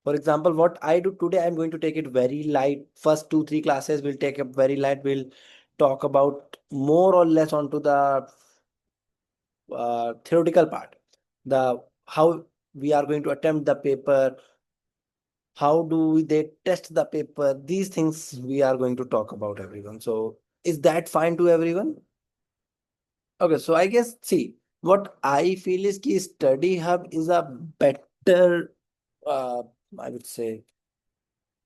For example, what I do today, I'm going to take it very light. First 2, 3 classes will take up very light. We'll talk about more or less onto the theoretical part, the how we are going to attempt the paper, how do they test the paper. These things we are going to talk about, everyone. So is that fine to everyone? Okay, so I guess, see, what I feel is ki study hub is a better, uh, I would say,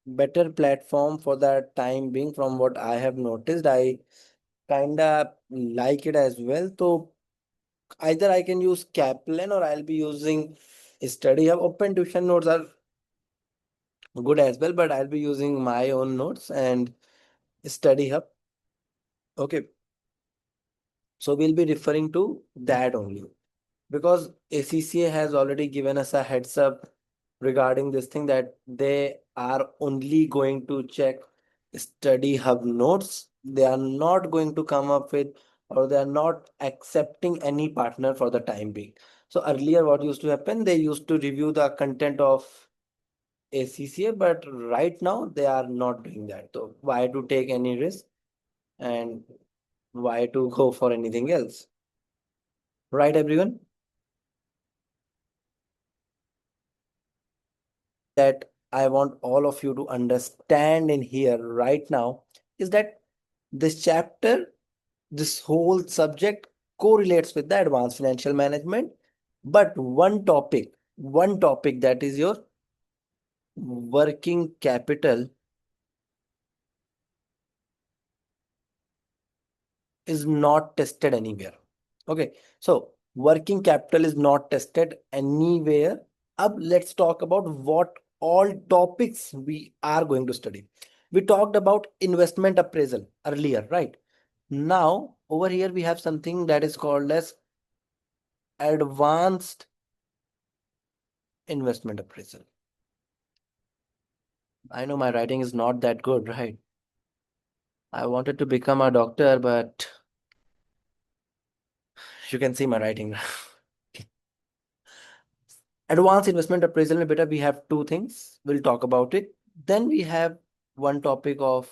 better platform for the time being. From what I have noticed, I kinda like it as well. So either I can use Kaplan or I'll be using Study Hub. Open Tuition notes are good as well, but I'll be using my own notes and Study Hub. Okay, so we'll be referring to that only, because ACCA has already given us a heads up regarding this thing, that they are only going to check Study Hub notes. They are not going to come up with, or they are not accepting any partner for the time being. So earlier what used to happen, they used to review the content of ACCA, but right now they are not doing that. So why to take any risk, and why to go for anything else? Right, everyone? That I want all of you to understand in here right now is that this chapter, this whole subject correlates with the advanced financial management, but one topic, that is your working capital, is not tested anywhere. Okay, so working capital is not tested anywhere. Up, let's talk about what all topics we are going to study. We talked about investment appraisal earlier, right? Now, over here we have something that is called as advanced investment appraisal. I know my writing is not that good, right? I wanted to become a doctor, but you can see my writing. Advanced investment appraisal में बेटा, we have two things. We'll talk about it. Then we have one topic of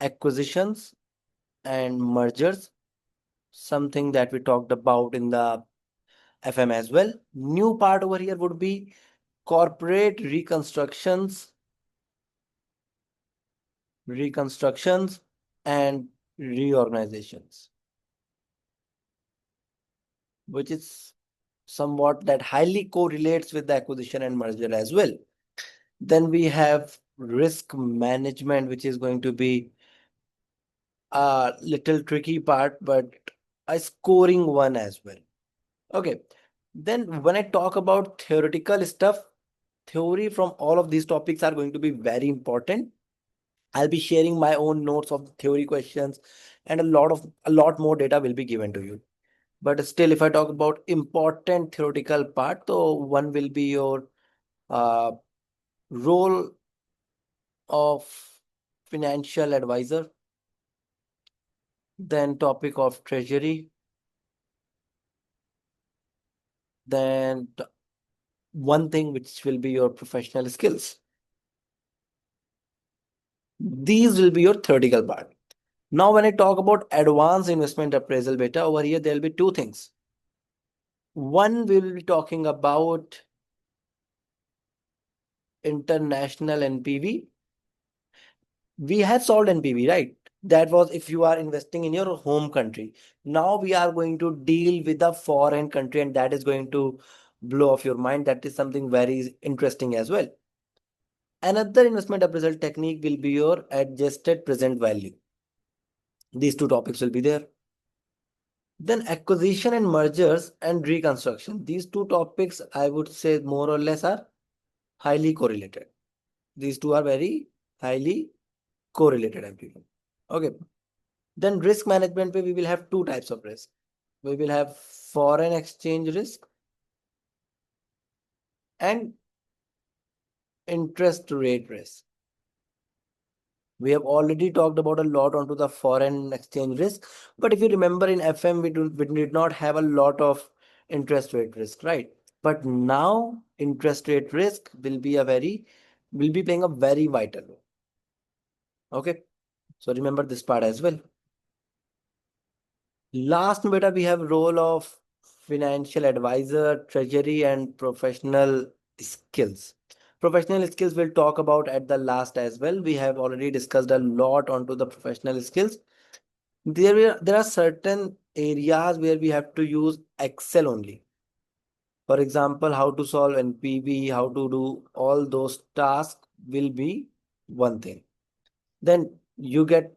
acquisitions and mergers, something that we talked about in the FM as well. New part over here would be corporate reconstructions and reorganizations, which is somewhat that highly correlates with the acquisition and merger as well. Then we have risk management, which is going to be a little tricky part, but a scoring one as well. Okay. Then when I talk about theoretical stuff, theory from all of these topics are going to be very important. I'll be sharing my own notes of theory questions, and a lot more data will be given to you. But still, if I talk about important theoretical part, so one will be your uh, role of financial advisor, then topic of treasury, then one thing which will be your professional skills. These will be your theoretical part. Now, when I talk about advanced investment appraisal beta, over here, there will be two things. One, we will be talking about international NPV. We have solved NPV, right? That was if you are investing in your home country. Now we are going to deal with a foreign country, and that is going to blow off your mind. That is something very interesting as well. Another investment appraisal technique will be your adjusted present value. These two topics will be there. Then acquisition and mergers and reconstruction. These two topics, I would say, more or less are highly correlated. These two are very highly correlated, everyone. Okay. Then risk management, we will have two types of risk. We will have foreign exchange risk and interest rate risk. We have already talked about a lot onto the foreign exchange risk, but if you remember in FM, we did not have a lot of interest rate risk, right? But now interest rate risk will be playing a very vital role. Okay. So remember this part as well. Last में बेटा we have role of financial advisor, treasury and professional skills. Professional skills we'll talk about at the last as well. We have already discussed a lot onto the professional skills. There are certain areas where we have to use Excel only. For example, how to solve NPV, how to do all those tasks will be one thing. Then you get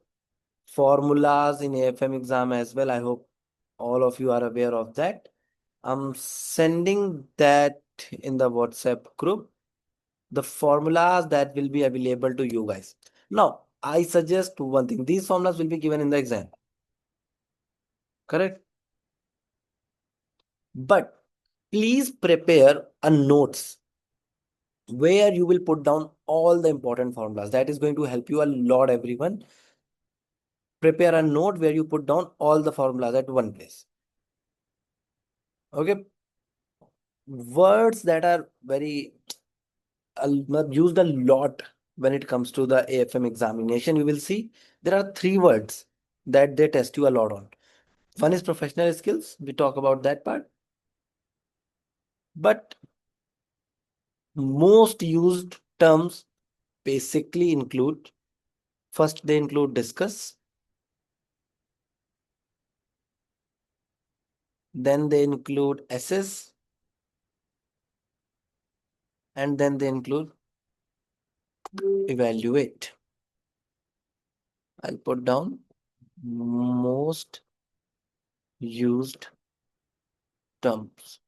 formulas in AFM exam as well. I hope all of you are aware of that. I'm sending that in the WhatsApp group, the formulas that will be available to you guys. Now, I suggest one thing. These formulas will be given in the exam. Correct? But please prepare a notes where you will put down all the important formulas. That is going to help you a lot, everyone. Prepare a note where you put down all the formulas at one place. Okay. Words that are very used a lot when it comes to the AFM examination, you will see there are three words that they test you a lot on. One is professional skills. We talk about that part. But most used terms basically include, first they include discuss, then they include assess, and then they include evaluate. I'll put down most used terms.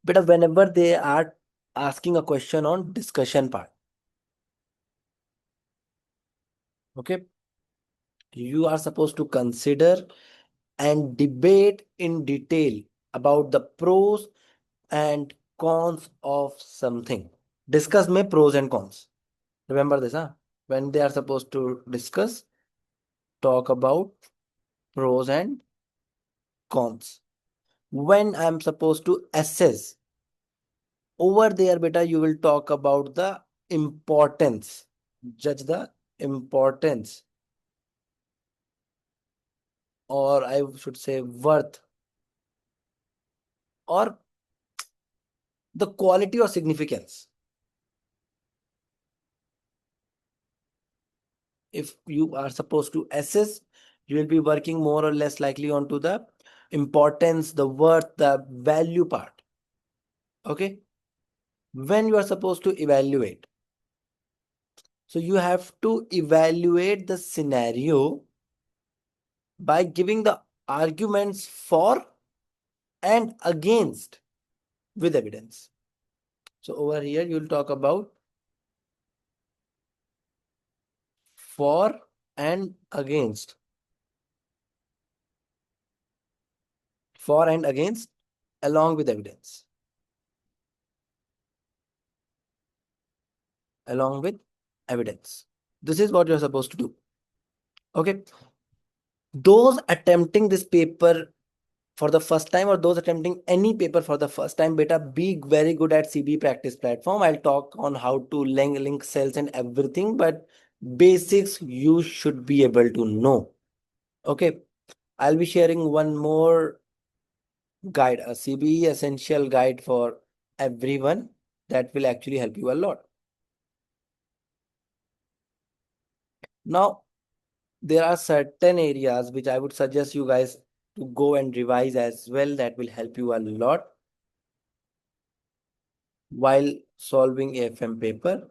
But whenever they are asking a question on discussion part, okay, you are supposed to consider and debate in detail about the pros and cons of something. Discuss may pros and cons. Remember this, huh? When they are supposed to discuss, talk about pros and cons. When I'm supposed to assess, over there, beta, you will talk about the importance. Judge the importance, or I should say worth, or the quality or significance. If you are supposed to assess, you will be working more or less likely onto the importance, the worth, the value part. Okay. When you are supposed to evaluate, so you have to evaluate the scenario by giving the arguments for and against with evidence. So over here, you'll talk about for and against. For and against along with evidence. Along with evidence. This is what you're supposed to do. Okay. Those attempting this paper for the first time or those attempting any paper for the first time, beta, be very good at CB practice platform. I'll talk on how to link cells and everything, but basics you should be able to know. Okay. I'll be sharing one more guide, a CBE essential guide for everyone that will actually help you a lot. Now, there are certain areas which I would suggest you guys to go and revise as well. That will help you a lot while solving AFM paper.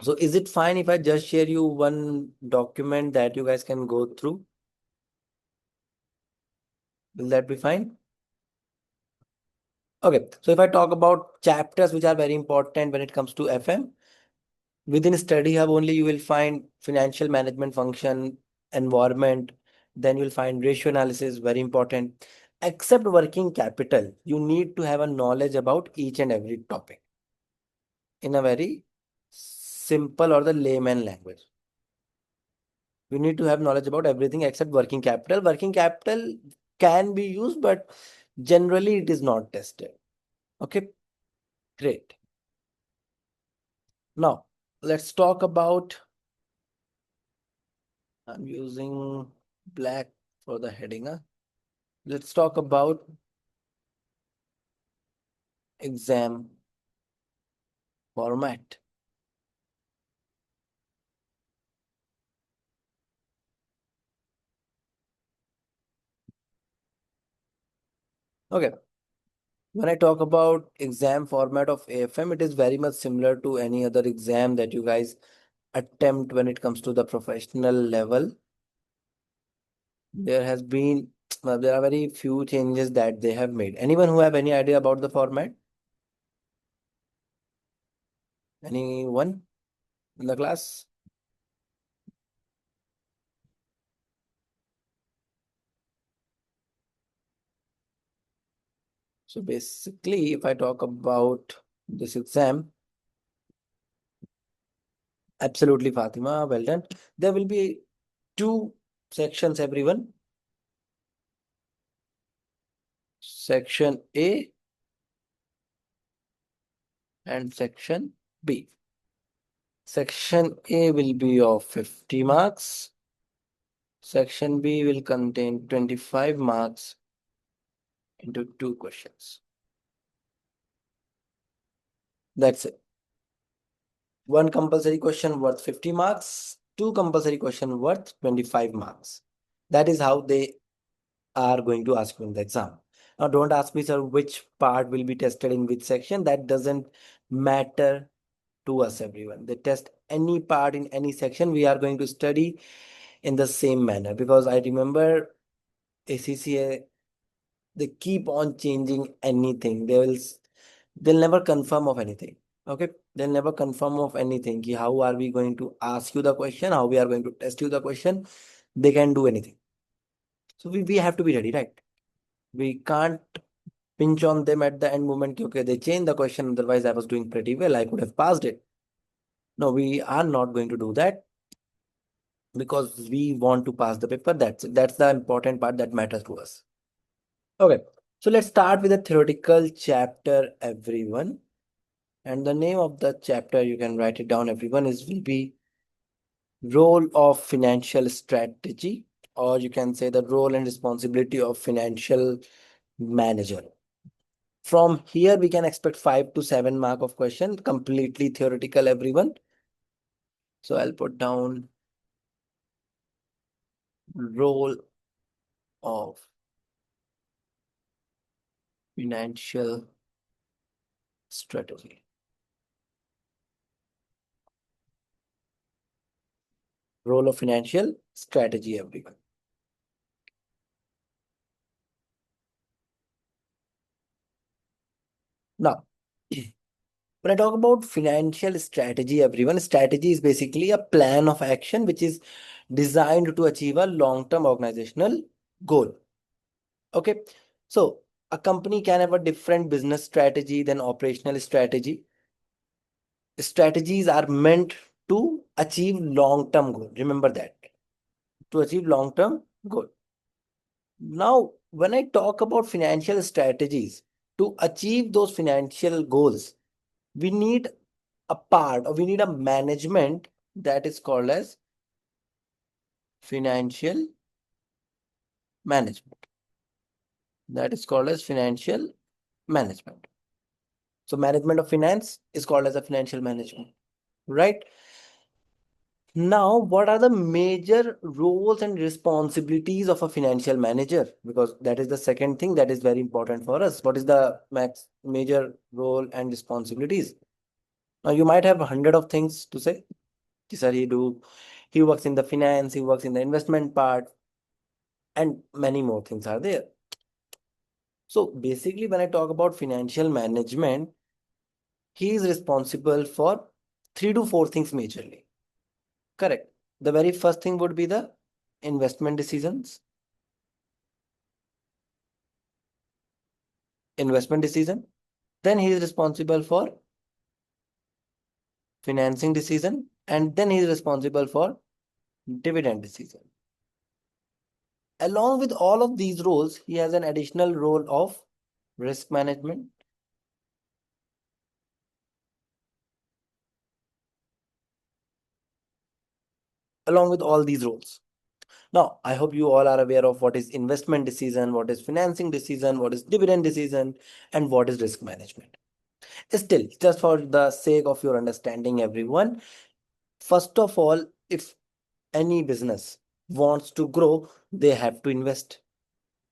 So is it fine if I just share you one document that you guys can go through? Will that be fine? Okay, so if I talk about chapters which are very important when it comes to FM, within Study Hub only you will find financial management function, environment, then you'll find ratio analysis, very important. Except working capital, you need to have a knowledge about each and every topic in a very simple or the layman language. You need to have knowledge about everything except working capital. Working capital can be used, but generally it is not tested. Okay, great. Now, let's talk about, I'm using black for the heading. Let's talk about exam format. Okay, when I talk about exam format of AFM, it is very much similar to any other exam that you guys attempt when it comes to the professional level. There has been, there are very few changes that they have made. Anyone who have any idea about the format? Anyone in the class? So basically, if I talk about this exam, absolutely Fatima, well done. There will be two sections, everyone. Section A and section B. Section A will be of 50 marks. Section B will contain 25 marks into two questions. That's it. One compulsory question worth 50 marks, two compulsory question worth 25 marks. That is how they are going to ask you in the exam. Now, don't ask me, sir, which part will be tested in which section. That doesn't matter to us, everyone. They test any part in any section. We are going to study in the same manner, because I remember ACCA, they keep on changing anything. They'll never confirm of anything. Okay, they'll never confirm of anything. How are we going to ask you the question? How we are going to test you the question? They can do anything. So we have to be ready, right? We can't pinch on them at the end moment. Okay, they changed the question. Otherwise, I was doing pretty well. I could have passed it. No, we are not going to do that, because we want to pass the paper. That's it. That's the important part that matters to us. Okay, so let's start with a theoretical chapter, everyone. And the name of the chapter, you can write it down, everyone, is will be role of financial strategy, or you can say the role and responsibility of financial manager. From here, we can expect 5 to 7 mark of question, completely theoretical, everyone. So I'll put down role of financial strategy. Role of financial strategy, everyone. Now, when I talk about financial strategy, everyone, strategy is basically a plan of action which is designed to achieve a long-term organizational goal. Okay, so a company can have a different business strategy than operational strategy. Strategies are meant to achieve long-term goal. Remember that, to achieve long-term goal. Now, when I talk about financial strategies, to achieve those financial goals, we need a part, or we need a management that is called as financial management. That is called as financial management. So management of finance is called as a financial management, right? Now, what are the major roles and responsibilities of a financial manager? Because that is the second thing that is very important for us. What is the major role and responsibilities? Now, you might have 100 of things to say. Sir, he works in the finance, he works in the investment part, and many more things are there. So basically, when I talk about financial management, he is responsible for 3 to 4 things majorly. Correct. The very first thing would be the investment decisions. Investment decision. Then he is responsible for financing decision, and then he is responsible for dividend decision. Along with all of these roles, he has an additional role of risk management. Along with all these roles. Now, I hope you all are aware of what is investment decision, what is financing decision, what is dividend decision, and what is risk management. Still, just for the sake of your understanding, everyone, first of all, if any business wants to grow, they have to invest.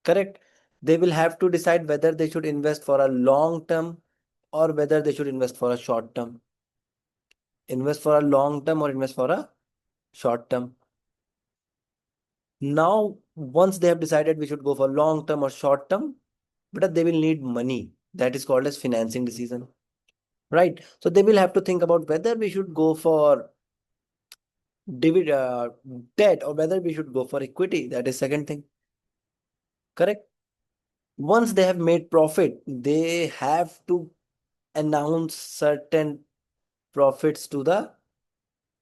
Correct? They will have to decide whether they should invest for a long term or whether they should invest for a short term. Invest for a long term or invest for a short term. Now, once they have decided we should go for long term or short term, but they will need money. That is called as financing decision, right? So they will have to think about whether we should go for debt or whether we should go for equity. That is second thing, correct? Once they have made profit, they have to announce certain profits to the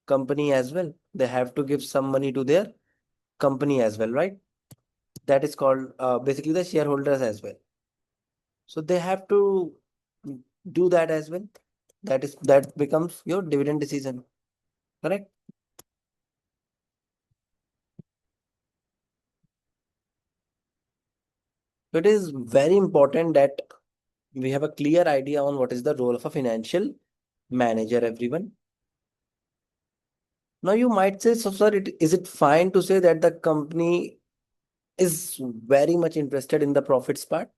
company as well. They have to give some money to their company as well, right? That is called basically the shareholders as well. So they have to do that as well. That becomes your dividend decision, correct? So it is very important that we have a clear idea on what is the role of a financial manager, everyone. Now you might say, so sir, is it fine to say that the company is very much interested in the profits part?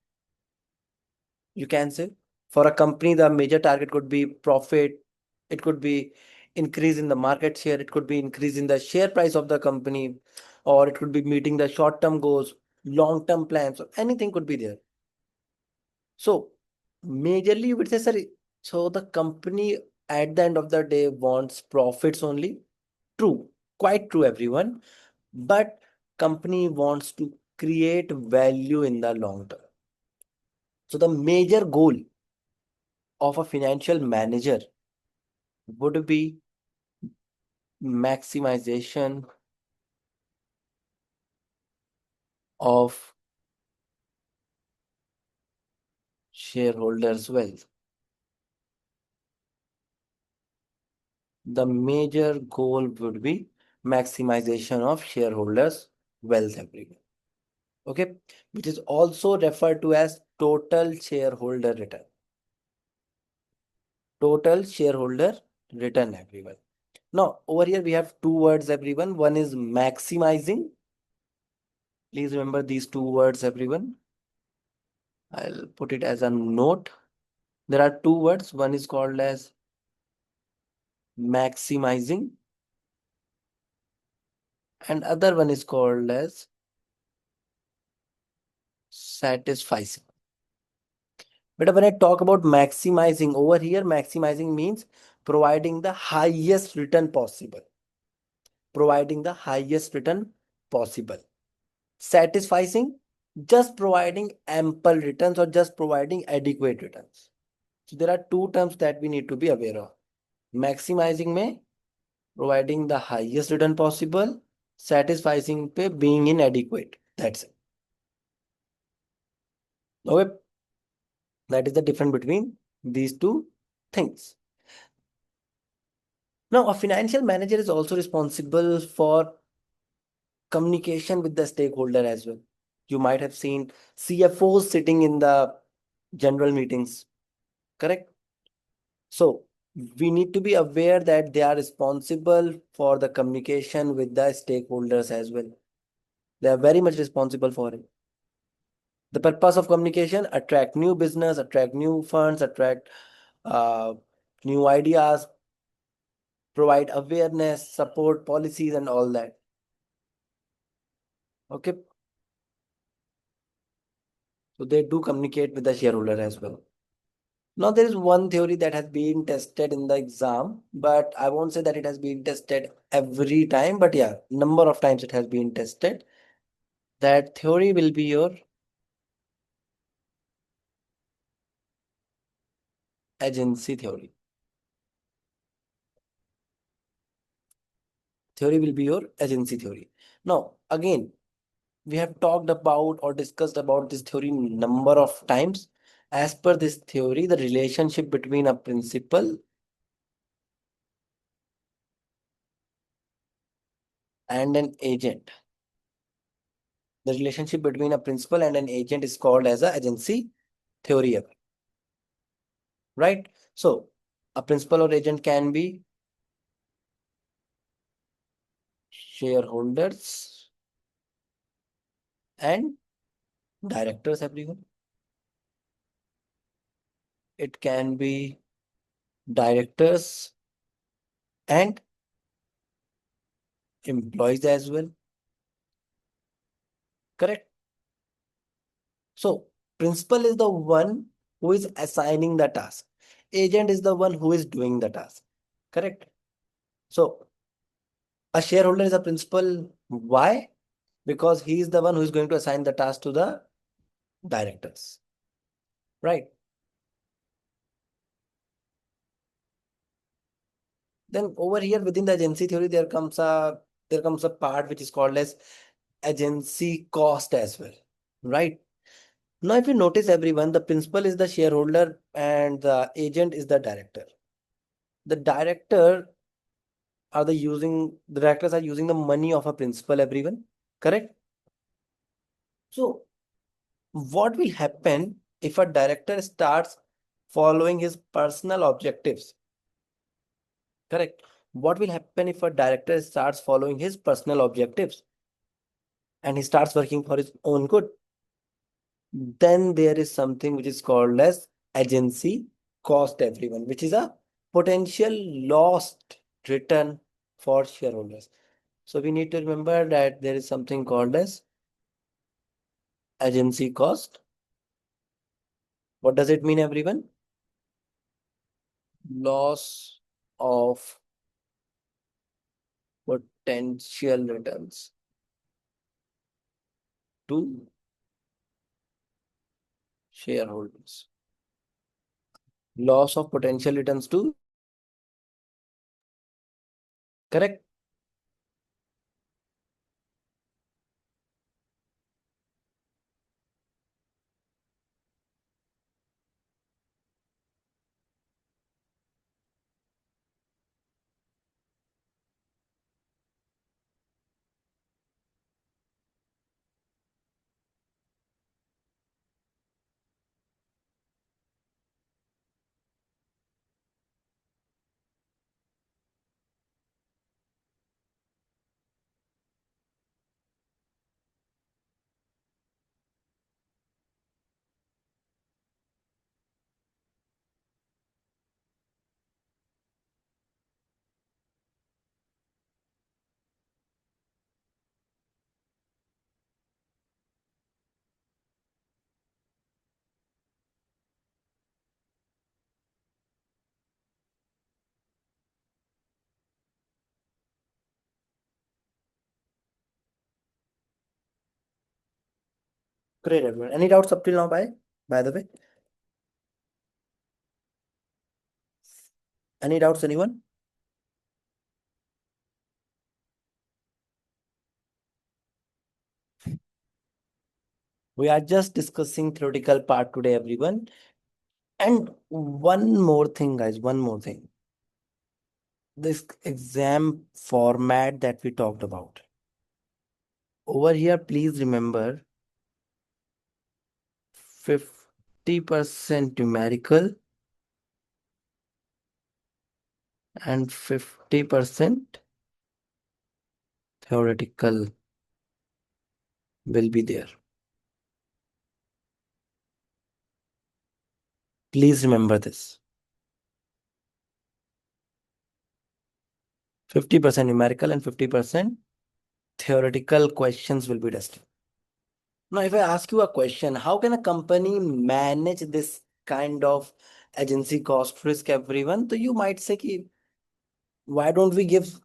You can say for a company, the major target could be profit. It could be increase in the market share. It could be increase in the share price of the company, or it could be meeting the short-term goals, long-term plans, or anything could be there. So majorly you would say, sir, so the company at the end of the day wants profits only. True, quite true, everyone. But company wants to create value in the long term. So the major goal of a financial manager would be maximization of shareholders' wealth. The major goal would be maximization of shareholders' wealth, everyone. Okay, which is also referred to as total shareholder return. Total shareholder return, everyone. Now, over here we have two words, everyone. One is maximizing. Please remember these two words, everyone. I'll put it as a note. There are two words. One is called as maximizing and other one is called as satisfying. But when I talk about maximizing over here, maximizing means providing the highest return possible. Providing the highest return possible. Satisfying, just providing ample returns or just providing adequate returns. So there are two terms that we need to be aware of. Maximizing may providing the highest return possible, satisfying पे being inadequate. That's it. Okay, that is the difference between these two things. Now, a financial manager is also responsible for communication with the stakeholder as well. You might have seen CFOs sitting in the general meetings, correct? So we need to be aware that they are responsible for the communication with the stakeholders as well. They are very much responsible for it. The purpose of communication, attract new business, attract new funds, attract uh, new ideas, provide awareness, support policies and all that. Okay. So they do communicate with the shareholder as well. Now there is one theory that has been tested in the exam, but I won't say that it has been tested every time, but yeah, number of times it has been tested. That theory will be your agency theory. theory will be your agency theory. Now, again, we have talked about or discussed about this theory number of times. As per this theory, the relationship between a principal and an agent, the relationship between a principal and an agent is called as a agency theory, right? So, a principal or agent can be shareholders and directors, everyone. It can be directors and employees as well. Correct? So, principal is the one who is assigning the task. Agent is the one who is doing the task. Correct? So, a shareholder is a principal. Why? Because he is the one who is going to assign the task to the directors. Right? Then over here within the agency theory, there comes a part which is called as agency cost as well. Right? Now, if you notice everyone, the principal is the shareholder and the agent is the director. The director the directors are using the money of a principal, everyone. Correct? So, what will happen if a director starts following his personal objectives? Correct. What will happen if a director starts following his personal objectives and he starts working for his own good? Then there is something which is called as agency cost, everyone, which is a potential lost return for shareholders. So we need to remember that there is something called as agency cost. What does it mean, everyone? Loss of potential returns to shareholders. Loss of potential returns to, correct? Great, everyone. Any doubts up till now, by the way? Any doubts, anyone? We are just discussing theoretical part today, everyone. And one more thing, guys, one more thing. This exam format that we talked about. Over here, please remember 50% numerical and 50% theoretical will be there. Please remember this. 50% numerical and 50% theoretical questions will be tested. Now, if I ask you a question, how can a company manage this kind of agency cost risk, everyone? So you might say, ki, why don't we give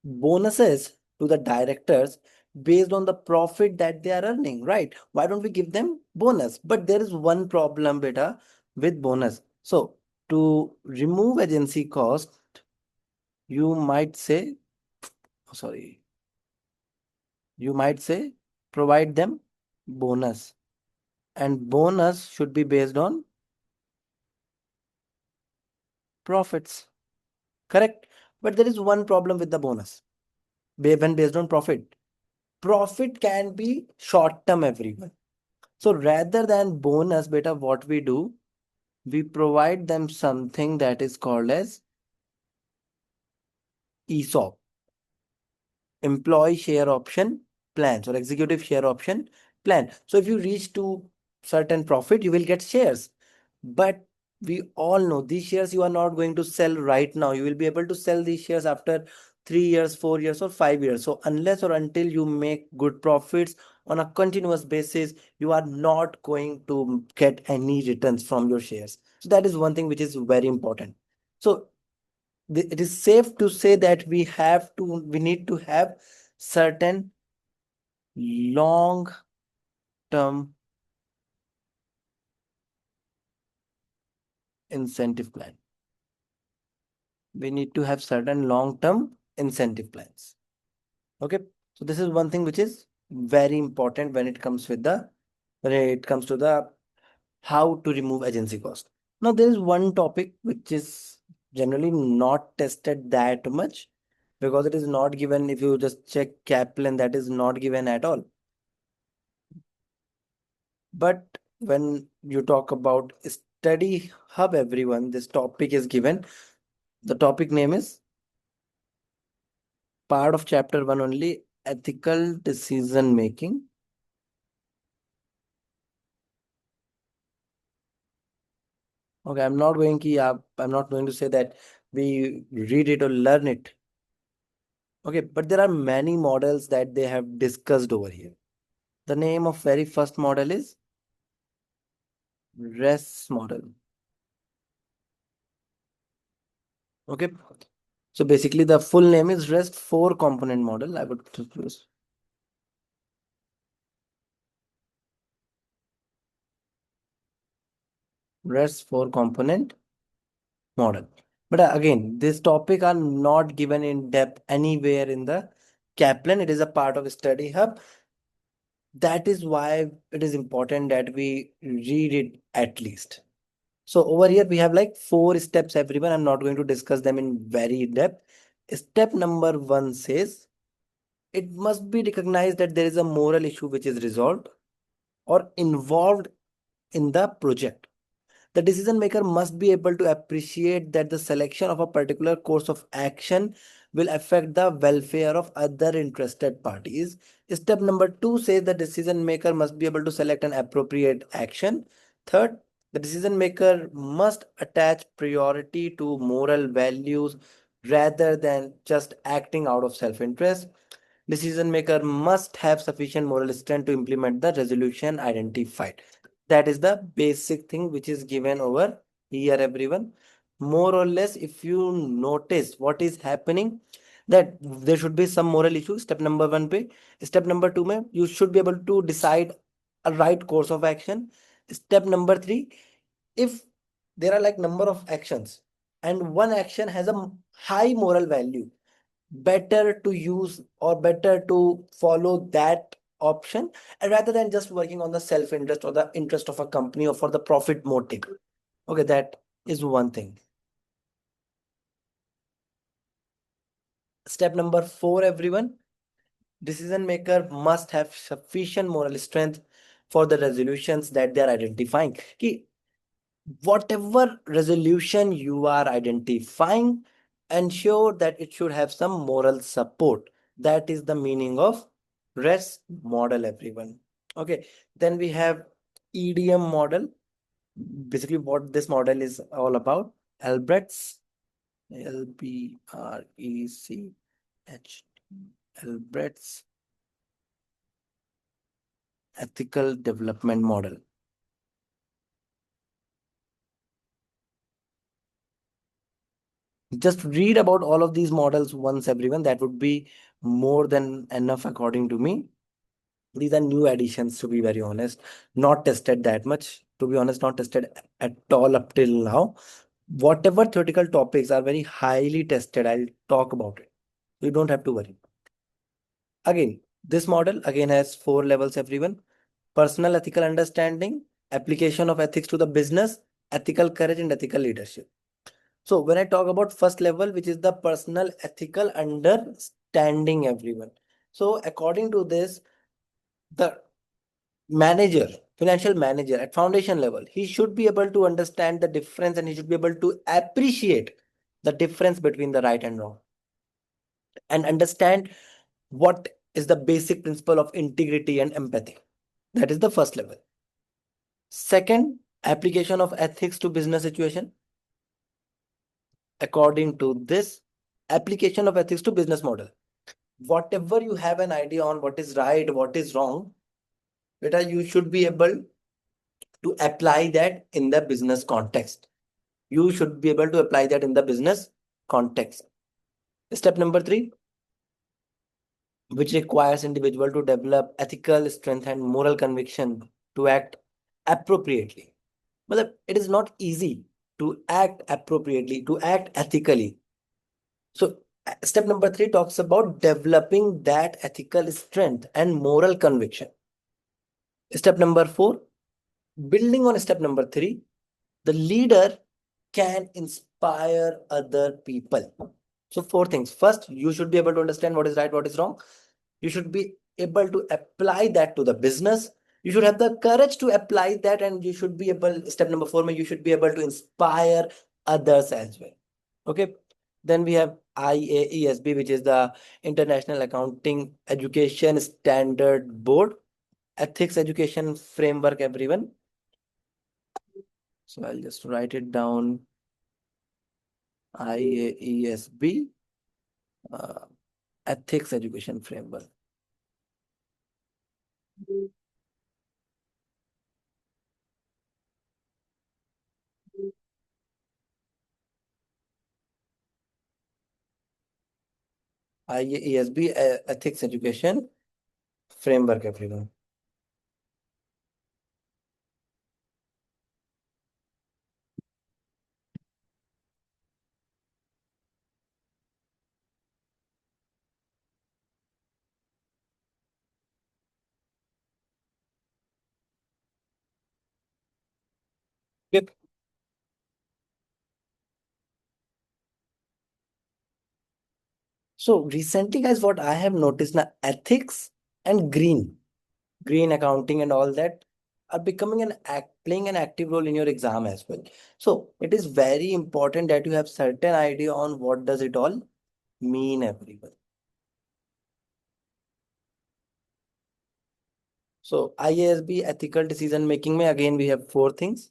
bonuses to the directors based on the profit that they are earning, right? Why don't we give them bonus? But there is one problem, beta, with bonus. So to remove agency cost, you might say, sorry, you might say provide them bonus, and bonus should be based on profits. Correct? But there is one problem with the bonus. When based on profit, profit can be short term, everyone. So rather than bonus, beta, what we do, we provide them something that is called as ESOP, employee share option plans, or executive share option plan. So if you reach to certain profit, you will get shares. But we all know these shares you are not going to sell right now. You will be able to sell these shares after 3 years, 4 years, or 5 years. So unless or until you make good profits on a continuous basis, you are not going to get any returns from your shares. So that is one thing which is very important. So it is safe to say that we need to have certain long term incentive plan. We need to have certain long term incentive plans. Okay, so this is one thing which is very important when it comes to the how to remove agency cost. Now there is one topic which is generally not tested that much, because it is not given. If you just check Kaplan, that is not given at all. But when you talk about study hub, everyone, this topic is given. The topic name is part of chapter 1 only, ethical decision making. Okay, I'm not going to say that we read it or learn it. Okay, but there are many models that they have discussed over here. The name of very first model is REST model. Okay, so basically the full name is REST 4 component model. I would use REST 4 component model. But again, this topic are not given in depth anywhere in the Kaplan. It is a part of study hub. That is why it is important that we read it at least. So over here we have like 4 steps, everyone. I'm not going to discuss them in very depth. Step number 1 says it must be recognized that there is a moral issue which is resolved or involved in the project. The decision maker must be able to appreciate that the selection of a particular course of action will affect the welfare of other interested parties. Step number 2 says the decision maker must be able to select an appropriate action. Third, the decision maker must attach priority to moral values rather than just acting out of self-interest. Decision maker must have sufficient moral strength to implement the resolution identified. That is the basic thing which is given over here, everyone. More or less, if you notice what is happening, that there should be some moral issue. Step number 1 पे, step number 2 में you should be able to decide a right course of action. Step number 3, if there are like number of actions and one action has a high moral value, better to use or better to follow that option, and rather than just working on the self-interest or the interest of a company or for the profit motive. Okay, that is one thing. Step number 4, everyone, decision maker must have sufficient moral strength for the resolutions that they are identifying. Ki whatever resolution you are identifying, ensure that it should have some moral support. That is the meaning of REST model, everyone. Okay, then we have EDM model. Basically, what this model is all about, Albrecht's, L-B-R-E-C-H, Albrecht's ethical development model. Just read about all of these models once, everyone. That would be more than enough, according to me. These are new additions, to be very honest. Not tested that much. To be honest, not tested at all up till now. Whatever theoretical topics are very highly tested, I'll talk about it. You don't have to worry. Again, this model again has four levels, everyone. Personal ethical understanding, application of ethics to the business, ethical courage, and ethical leadership. So when I talk about first level, which is the personal ethical understanding, everyone. So according to this, the manager, financial manager at foundation level, he should be able to understand the difference and he should be able to appreciate the difference between the right and wrong and understand what is the basic principle of integrity and empathy. That is the first level. Second, application of ethics to business situation. According to this, application of ethics to business model. Whatever you have an idea on what is right, what is wrong, beta, you should be able to apply that in the business context. You should be able to apply that in the business context. Step number three, which requires individual to develop ethical strength and moral conviction to act appropriately. But it is not easy to act appropriately, to act ethically. So step number three talks about developing that ethical strength and moral conviction. Step number four, building on step number three, the leader can inspire other people. So four things. First, you should be able to understand what is right, what is wrong. You should be able to apply that to the business. You should have the courage to apply that, and you should be able, step number four, you should be able to inspire others as well. Okay. Then we have IAESB, which is the International Accounting Education Standard Board, ethics education framework, everyone. So I'll just write it down. IAESB, ethics education framework. IAESB, ethics education framework, everyone. Yep. So recently, guys, what I have noticed now, ethics and green accounting and all that are becoming playing an active role in your exam as well. So it is very important that you have certain idea on what does it all mean, everyone. So IASB ethical decision making may again we have four things.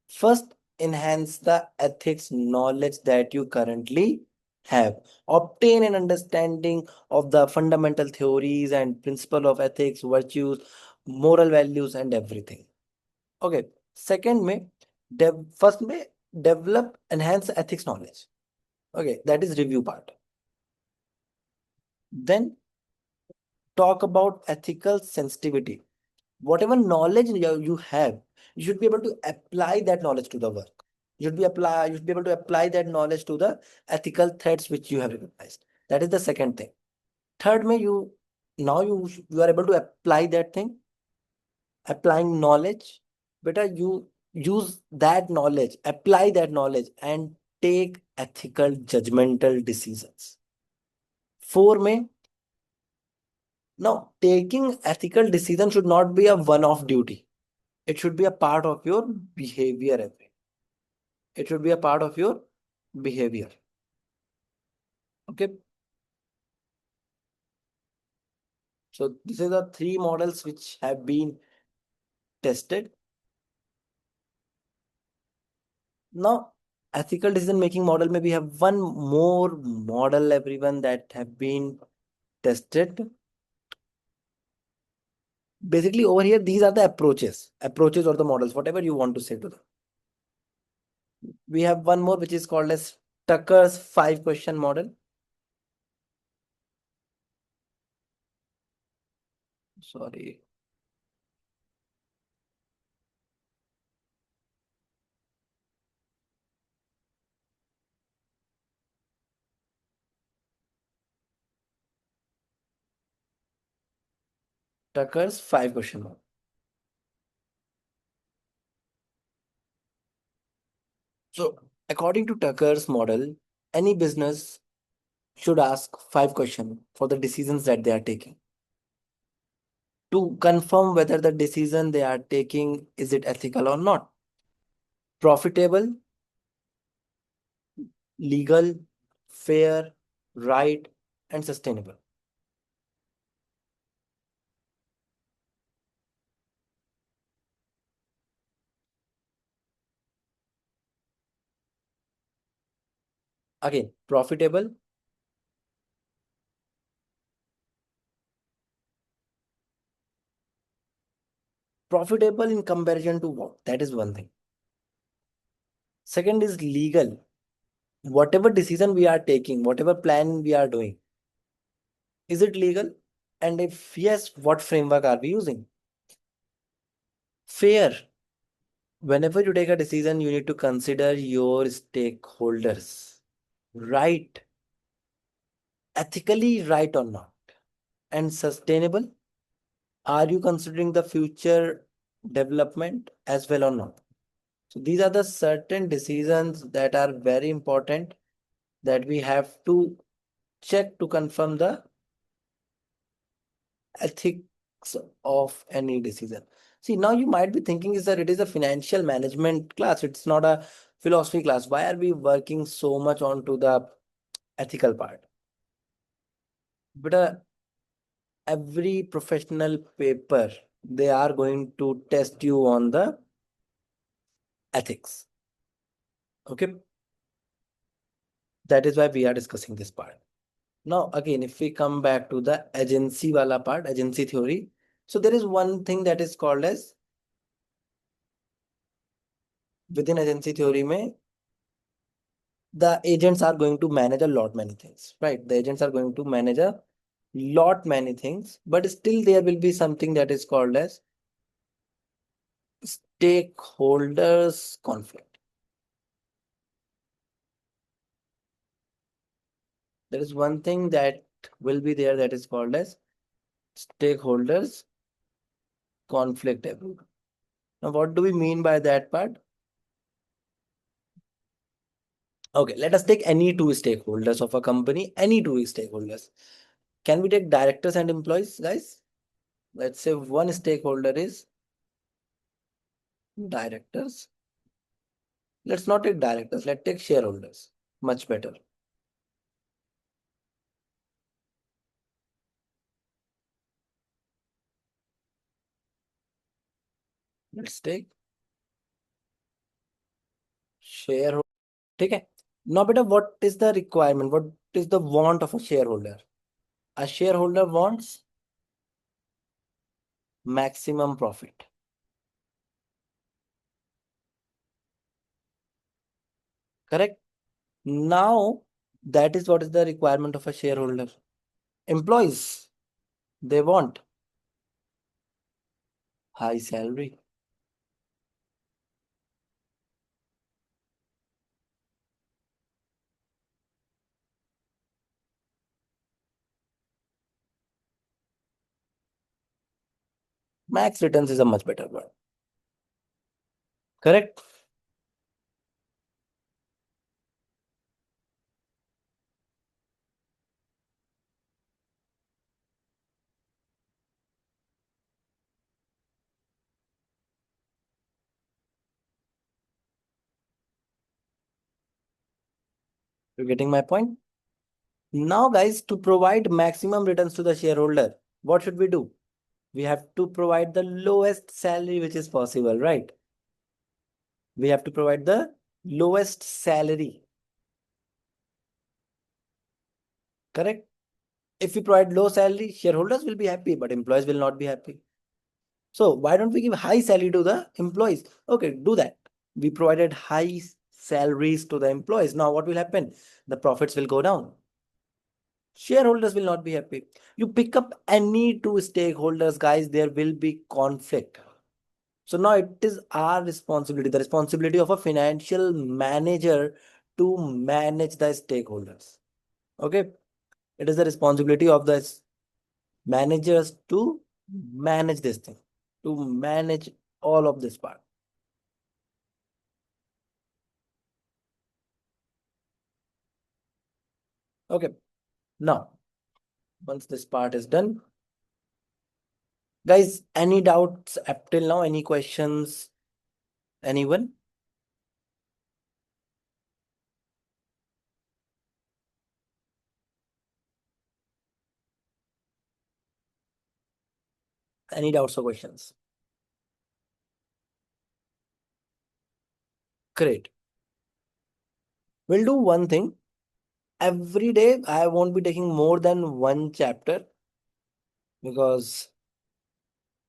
First, enhance the ethics knowledge that you currently have. Obtain an understanding of the fundamental theories and principle of ethics, virtues, moral values, and everything. Okay. Second, first may develop enhance ethics knowledge. Okay, that is review part. Then talk about ethical sensitivity. Whatever knowledge you have, you should be able to apply that knowledge to the work. You should be able to apply that knowledge to the ethical threats which you have recognized. That is the second thing. Third, you are able to apply that thing, applying knowledge. Better you use that knowledge, apply that knowledge, and take ethical judgmental decisions. Four, may now taking ethical decision should not be a one-off duty. It should be a part of your behavior. It should be a part of your behavior. Okay. So these are the three models which have been tested. Now, ethical decision making model, maybe have one more model, everyone, that have been tested. Basically, over here, these are the approaches or the models, whatever you want to say to them. We have one more which is called as Tucker's 5-question model. Sorry. Tucker's 5 question mark. So, according to Tucker's model, any business should ask 5 questions for the decisions that they are taking to confirm whether the decision they are taking is it ethical or not, profitable, legal, fair, right, and sustainable. Again, profitable in comparison to what? That is one thing. Second is legal. Whatever decision we are taking, whatever plan we are doing, is it legal? And if yes, what framework are we using? Fair. Whenever you take a decision, you need to consider your stakeholders. Right. Ethically right or not? And sustainable. Are you considering the future development as well or not? So these are the certain decisions that are very important that we have to check to confirm the ethics of any decision. See, now you might be thinking is that it is a financial management class, it's not a philosophy class. Why are we working so much on to the ethical part? But every professional paper, they are going to test you on the ethics. Okay, that is why we are discussing this part. Now, again, if we come back to the agency wala part, agency theory. So there is one thing that is called as within agency theory, mein, the agents are going to manage a lot many things, right? The agents are going to manage a lot many things, but still there will be something that is called as stakeholders conflict. There is one thing that will be there that is called as stakeholders conflict. Now, what do we mean by that part? Okay, let us take any two stakeholders of a company, any two stakeholders. Can we take directors and employees, guys? Let's say one stakeholder is directors. Let's not take directors, let's take shareholders. Much better. Let's take shareholder. Okay. Now, better, what is the requirement? What is the want of a shareholder? A shareholder wants maximum profit. Correct? Now, that is what is the requirement of a shareholder. Employees, they want high salary. Max returns is a much better word. Correct? You're getting my point? Now, guys, to provide maximum returns to the shareholder, what should we do? We have to provide the lowest salary which is possible, right? We have to provide the lowest salary. Correct? If we provide low salary, shareholders will be happy, but employees will not be happy. So why don't we give high salary to the employees? Okay, do that. We provided high salaries to the employees. Now what will happen? The profits will go down. Shareholders will not be happy. You pick up any two stakeholders, guys, there will be conflict. So now it is our responsibility, the responsibility of a financial manager to manage the stakeholders. Okay. It is the responsibility of the managers to manage this thing, to manage all of this part. Okay. Now, once this part is done, guys, any doubts up till now? Any questions? Anyone? Any doubts or questions? Great. We'll do one thing. Every day, I won't be taking more than one chapter because,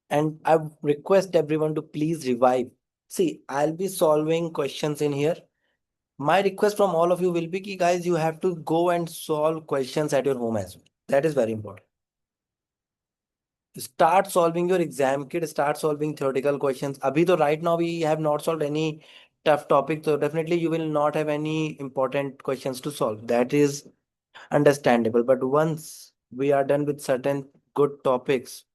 and I request everyone to please revive. See, I'll be solving questions in here. My request from all of you will be, ki, guys, you have to go and solve questions at your home as well. That is very important. Start solving your exam kit, start solving theoretical questions. Abhi to right now we have not solved any tough topic, so definitely you will not have any important questions to solve. That is understandable. But once we are done with certain good topics,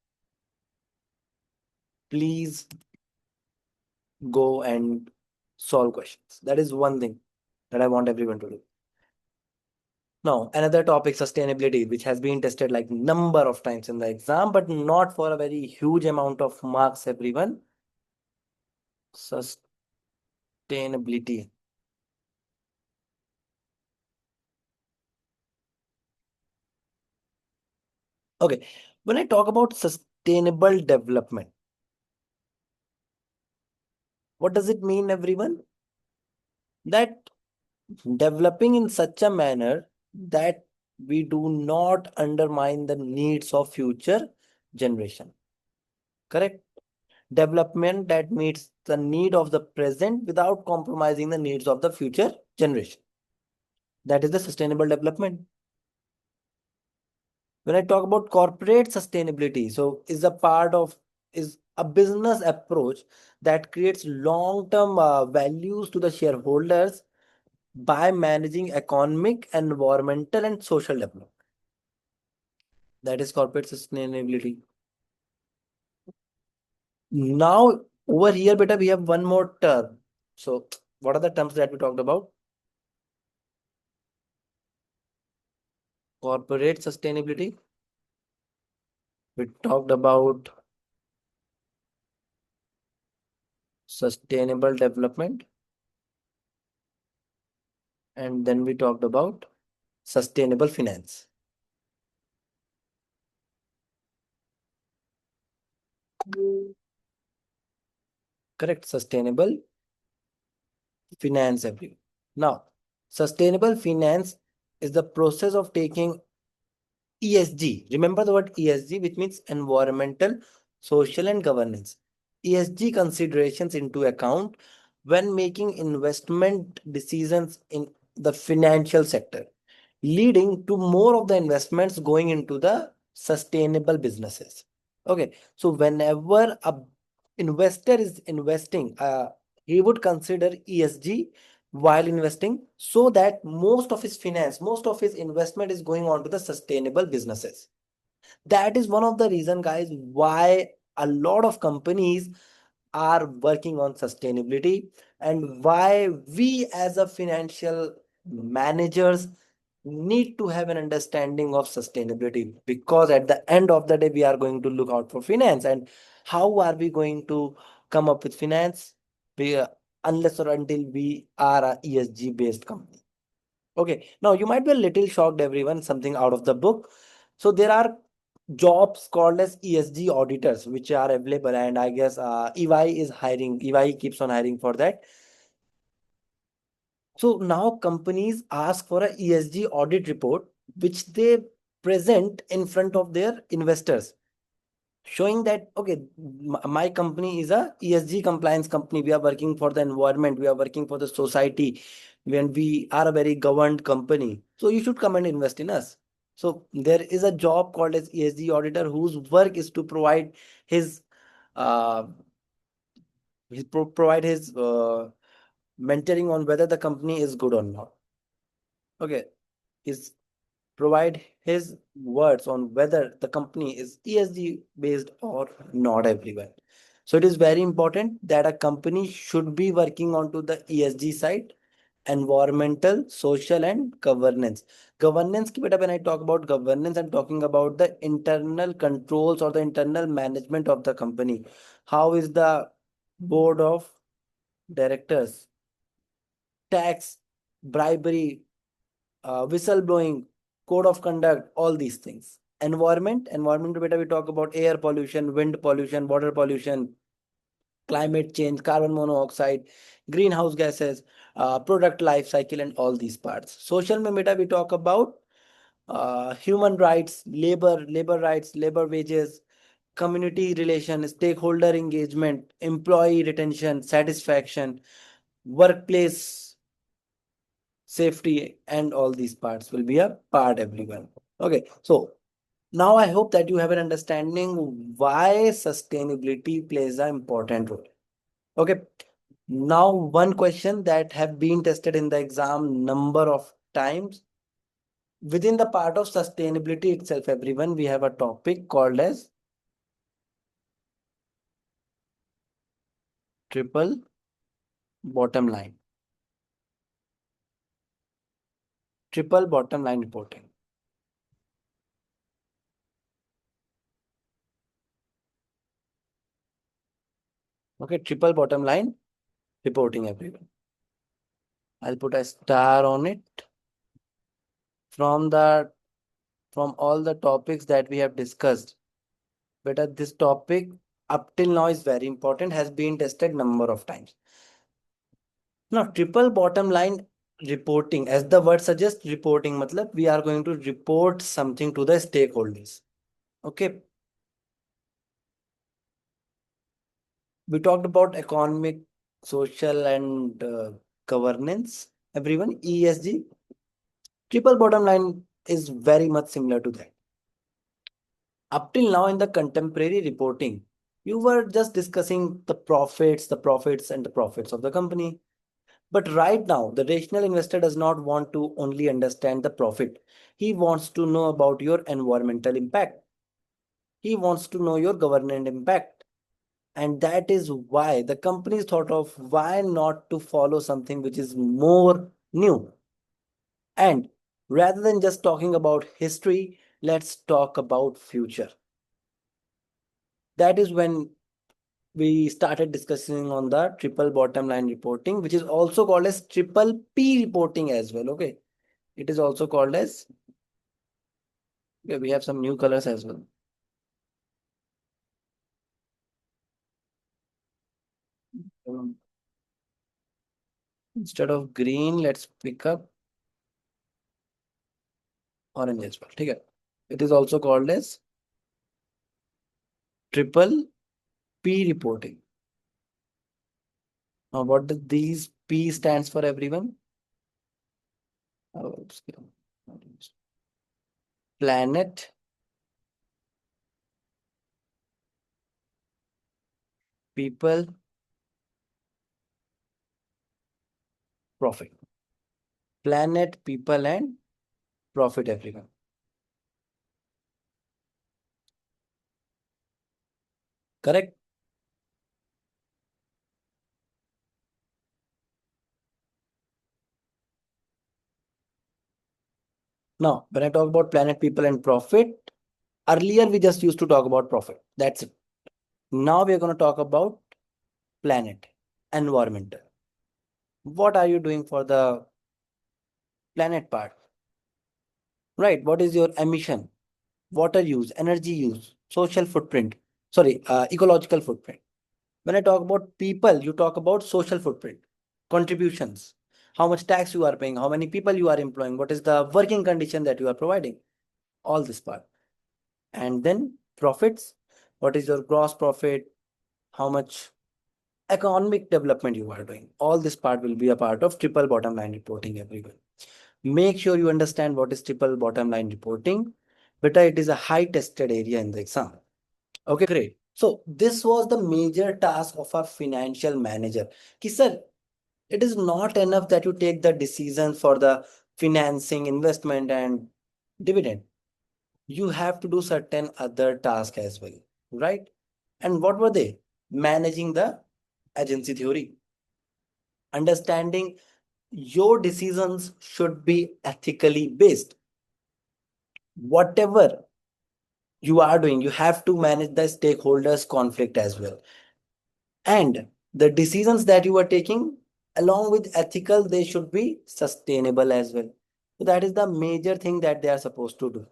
please go and solve questions. That is one thing that I want everyone to do. Now, another topic, sustainability, which has been tested like number of times in the exam, but not for a very huge amount of marks, everyone. Sustainability. Okay, when I talk about sustainable development, what does it mean, everyone? That developing in such a manner that we do not undermine the needs of future generation. Correct? Development that meets the need of the present without compromising the needs of the future generation. That is the sustainable development. When I talk about corporate sustainability, so is a part of is a business approach that creates long-term values to the shareholders by managing economic, environmental, and social development. That is corporate sustainability. Now, over here, beta, we have one more term. So, what are the terms that we talked about? Corporate sustainability. We talked about sustainable development, and then we talked about sustainable finance. Correct. Sustainable finance, everyone. Now, sustainable finance is the process of taking ESG. Remember the word ESG, which means environmental, social, and governance. ESG considerations into account when making investment decisions in the financial sector, leading to more of the investments going into the sustainable businesses. Okay, so whenever a investor is investing, he would consider ESG while investing so that most of his finance, most of his investment is going on to the sustainable businesses. That is one of the reason, guys, why a lot of companies are working on sustainability and why we as a financial managers need to have an understanding of sustainability, because at the end of the day we are going to look out for finance. And how are we going to come up with finance? we, uh, Unless or until we are a ESG based company. Okay, now you might be a little shocked, everyone, something out of the book. So there are jobs called as ESG auditors, which are available, and I guess EY is hiring. EY keeps on hiring for that. So now companies ask for a ESG audit report, which they present in front of their investors, showing that okay, my company is a ESG compliance company. We are working for the environment. We are working for the society. When we are a very governed company, so you should come and invest in us. So there is a job called as ESG auditor whose work is to provide his uh, provide his mentoring on whether the company is good or not. Okay, is provide his words on whether the company is ESG based or not, everyone. So it is very important that a company should be working onto the ESG side, environmental, social, and governance. Governance ki beta, when I talk about governance, I'm talking about the internal controls or the internal management of the company. How is the board of directors, tax, bribery, whistleblowing, code of conduct, all these things. Environment beta, we talk about air pollution, wind pollution, water pollution, climate change, carbon monoxide, greenhouse gases, product life cycle, and all these parts. Social में beta, we talk about human rights, labor rights, labor wages, community relation, stakeholder engagement, employee retention, satisfaction, workplace safety, and all these parts will be a part, everyone. Okay, so now I hope that you have an understanding why sustainability plays an important role. Okay, now one question that have been tested in the exam number of times within the part of sustainability itself, everyone, we have a topic called as triple bottom line. Triple bottom line reporting. Okay, triple bottom line reporting, everyone. I'll put a star on it. From the from all the topics that we have discussed, but this topic up till now is very important, has been tested number of times. Now, triple bottom line reporting, as the word suggests, reporting, matlab we are going to report something to the stakeholders. Okay. We talked about economic, social, and governance. Everyone, ESG. Triple bottom line is very much similar to that. Up till now, in the contemporary reporting, you were just discussing the profits, and the profits of the company. But right now, the rational investor does not want to only understand the profit. He wants to know about your environmental impact. He wants to know your governance impact. And that is why the companies thought of why not to follow something which is more new. And rather than just talking about history, let's talk about future. That is when we started discussing on the triple bottom line reporting, which is also called as triple P reporting as well. Okay. It is also called as, okay, we have some new colors as well. Instead of green, let's pick up orange as well. Okay. It is also called as triple P reporting. Now, what does these P stands for, everyone? Oh, planet, people, profit. Planet, people, and profit, everyone. Correct? Now, when I talk about planet, people, and profit, earlier we just used to talk about profit. That's it. Now we are going to talk about planet, environmental. What are you doing for the planet part? Right? What is your emission, water use, energy use, social footprint? Sorry, ecological footprint. When I talk about people, you talk about social footprint, contributions, how much tax you are paying, how many people you are employing, what is the working condition that you are providing, all this part. And then profits, what is your gross profit, how much economic development you are doing. All this part will be a part of triple bottom line reporting, everyone. Make sure you understand what is triple bottom line reporting. But it is a high tested area in the exam. Okay, great. So this was the major task of a financial manager. Ki sir, it is not enough that you take the decisions for the financing, investment, and dividend. you have to do certain other tasks as well, right? And what were they? Managing the agency theory, understanding your decisions should be ethically based. Whatever you are doing, you have to manage the stakeholders conflict as well. And the decisions that you are taking, along with ethical, they should be sustainable as well. So that is the major thing that they are supposed to do.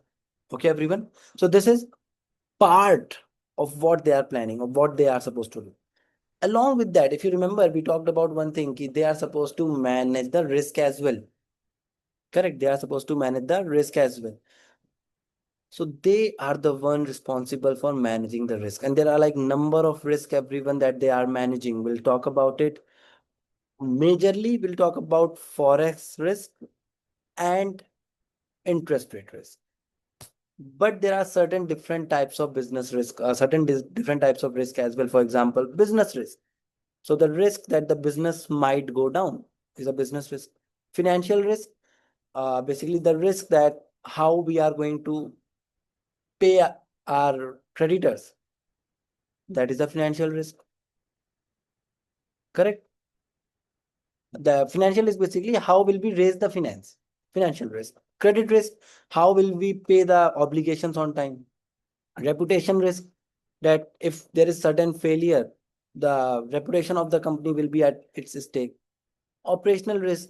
Okay, everyone. So this is part of what they are planning, of what they are supposed to do. Along with that, if you remember, we talked about one thing, they are supposed to manage the risk as well. Correct. They are supposed to manage the risk as well. So they are the one responsible for managing the risk. And there are like number of risk everyone that they are managing. We'll talk about it. Majorly, we'll talk about forex risk and interest rate risk. But there are certain different types of business risk, different types of risk as well. For example, business risk. So the risk that the business might go down is a business risk. Financial risk, basically the risk that how we are going to pay our creditors. That is a financial risk. Correct. The financial is basically how will we raise the finance. Financial risk. Credit risk, how will we pay the obligations on time. Reputation risk, that if there is certain failure, the reputation of the company will be at its stake. Operational risk,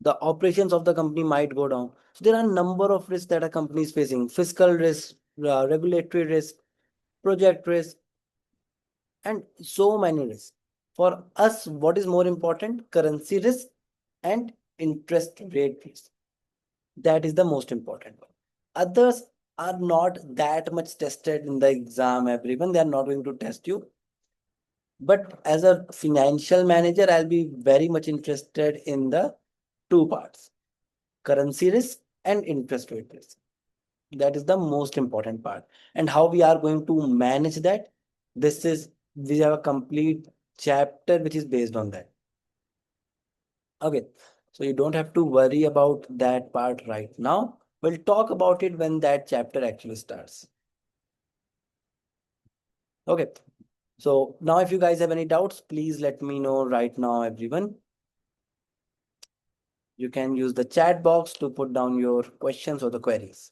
the operations of the company might go down. So there are a number of risks that a company is facing. Fiscal risk, regulatory risk, project risk, and so many risks. For us, what is more important? Currency risk and interest rate risk. That is the most important one. Others are not that much tested in the exam, everyone. They are not going to test you. But as a financial manager, I'll be very much interested in the two parts: currency risk and interest rate risk. That is the most important part. And how we are going to manage that, we have a complete chapter which is based on that. Okay, so you don't have to worry about that part right now. We'll talk about it when that chapter actually starts. Okay, so now if you guys have any doubts, please let me know right now, everyone. You can use the chat box to put down your questions or the queries.